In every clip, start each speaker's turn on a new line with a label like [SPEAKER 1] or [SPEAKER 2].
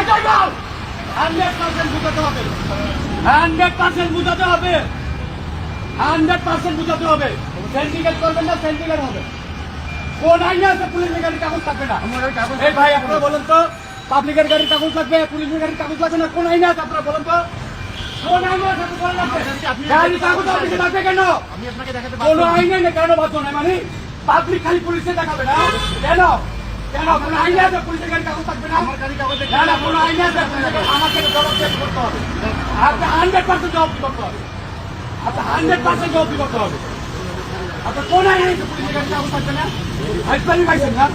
[SPEAKER 1] 100% বুঝাতে হবে 100% বুঝাতে হবে 100% বুঝাতে হবে সেন্টিকেট করবেন না সেন্টিকেট হবে কোন আইনে আছে পুলিশের গাড়ির কাগজ থাকবে না এই ভাই আপনারা বলেন তো পাবলিকের গাড়ির কাগজ লাগবে পুলিশের গাড়ির কাগজ লাগবে না কোন আইনে আছে আপনারা বলেন তো কোন আইনে আছে বলেন আপনি গাড়ির কাগজ অফিসে থাকবে কেন
[SPEAKER 2] আমি আপনাকে দেখাতে
[SPEAKER 1] কোন আইনে নেই কেন বাধ্য নয় মানে পাবলিক খালি পুলিশে দেখাবে না কেন কেন কোন আইনে আছে পুলিশের গাড়ির কাগজ থাকবে না
[SPEAKER 2] আমার গাড়ির কাগজ
[SPEAKER 1] না কোন আইনে আছে আমাকে জবাব করতে হবে আপনি 100% জবাব করতে হবে আপনি 100% জবাব করতে হবে আপনি কোন আইনে আছে পুলিশের গাড়ির কাগজ থাকবে না হাইসপানি পাইছেন না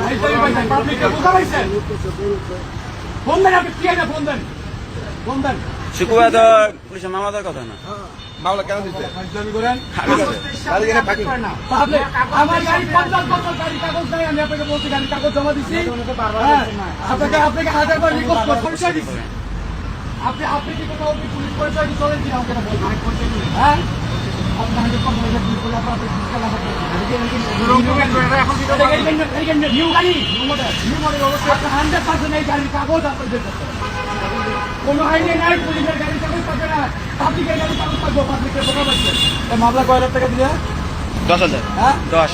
[SPEAKER 1] হাইসপানি পাইছেন পাবলিককে বোঝা পাইছেন ফোন দেন আপনি কি আছে ফোন দেন ফোন দেন
[SPEAKER 3] শুক্রবার তো পুলিশের মামলা দেওয়ার কথা না
[SPEAKER 2] মামলা কেন দিচ্ছে
[SPEAKER 1] আমার গাড়ি 50 বছর গাড়ি কাগজ নাই আমি আপনাকে বলছি গাড়ি কাগজ জমা দিচ্ছি আপনাকে আপনাকে 1000 বার রিকোয়েস্ট করে পরিচয় দিচ্ছি আপনি আপনি কি কোথাও পুলিশ পরিচয় দিয়ে চলেন কিনা আমাকে বলুন হ্যাঁ কোনো আইনে নাই পুলিশের গাড়ি কাগজ থাকবে না পাবলিকের গাড়ি কাগজ থাকবো পাবলিকের বোকা পাচ্ছে মামলা কয় লাখ টাকা দিলে
[SPEAKER 3] 10,000
[SPEAKER 1] হ্যাঁ
[SPEAKER 3] 10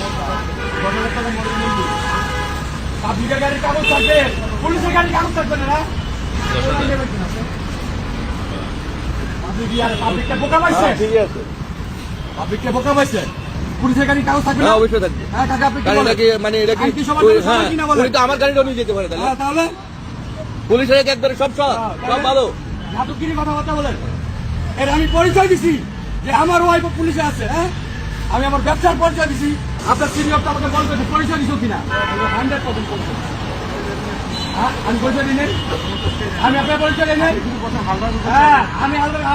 [SPEAKER 1] পাবলিকের গাড়ির কাগজ থাকবে পুলিশের গাড়ির কাগজ থাকবে না না পাবলিককে বোকা পাইছে পাবলিককে বোকা পাইছে পুলিশের গাড়ির কাগজ থাকবে না
[SPEAKER 2] অবশ্যই থাকবে
[SPEAKER 1] হ্যাঁ কাকা আপনি কি বলেন
[SPEAKER 2] মানে এটা
[SPEAKER 1] আইন কি সবার জন্য সমান কিনা বলেন?
[SPEAKER 2] উনি তো আমার গাড়িটাও নিয়ে যেতে পারে তাহলে
[SPEAKER 1] হ্যাঁ তাহলে
[SPEAKER 2] পুলিশের একবারে সব সব ভালো
[SPEAKER 1] নাটকগিরি কথাবার্তা বলেন এর আমি পরিচয় দিছি যে আমার ওয়াইফ পুলিশে আছে হ্যাঁ আমি আমার ব্যবসার পরিচয় দিছি আপনার সিনিয়রটা আমাকে বলবে যে পরিচয় দিছো কিনা 100% পরিচয় হ্যাঁ আমি পরিচয় দিই নাই আমি আপনার পরিচয় দিই নাই হ্যাঁ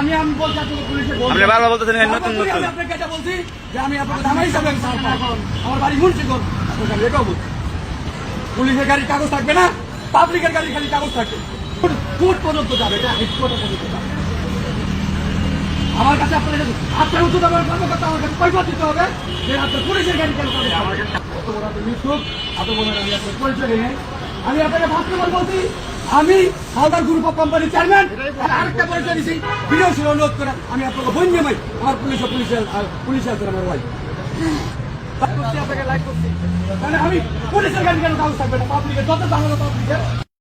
[SPEAKER 1] আমি বলছি আপনাকে পুলিশে
[SPEAKER 3] আপনি বারবার বলতেছেন নতুন
[SPEAKER 1] আমি
[SPEAKER 3] নতুন
[SPEAKER 1] আপনাকে এটা বলছি যে আমি আপনাকে জামাই হিসাবে আমার বাড়ি মুন্সিগঞ্জ আপনাকে আমি এটাও বলছি পুলিশের গাড়ির কাগজ থাকবে না পাবলিকের গাড়ির খালি কাগজ থাকবে কোর্ট পর্যন্ত যাবে এটা হাইকোর্ট পর্যন্ত যাবে আমার কাছে আপনার উচিত আমার কর্মকর্তা আমার কাছে পয়সা দিতে হবে যে আপনার পুলিশের গাড়ি কেন কত বড় আপনি মিশুক এত বড় আমি আপনার পরিচয় নেই আমি আপনাকে বাস্তবায়ন বলছি আমি হালদার গ্রুপ অফ কোম্পানির চেয়ারম্যান আরেকটা পরিচয় দিচ্ছি ভিডিও ছিল অনুরোধ করে আমি আপনাকে বন্ধু ভাই আমার পুলিশ আছে আমার ভাই আপনাকে লাইক করছি মানে আমি পুলিশের গাড়ি কেন কাগজ থাকবে না পাবলিকের যত ঝামেলা পাবলিকের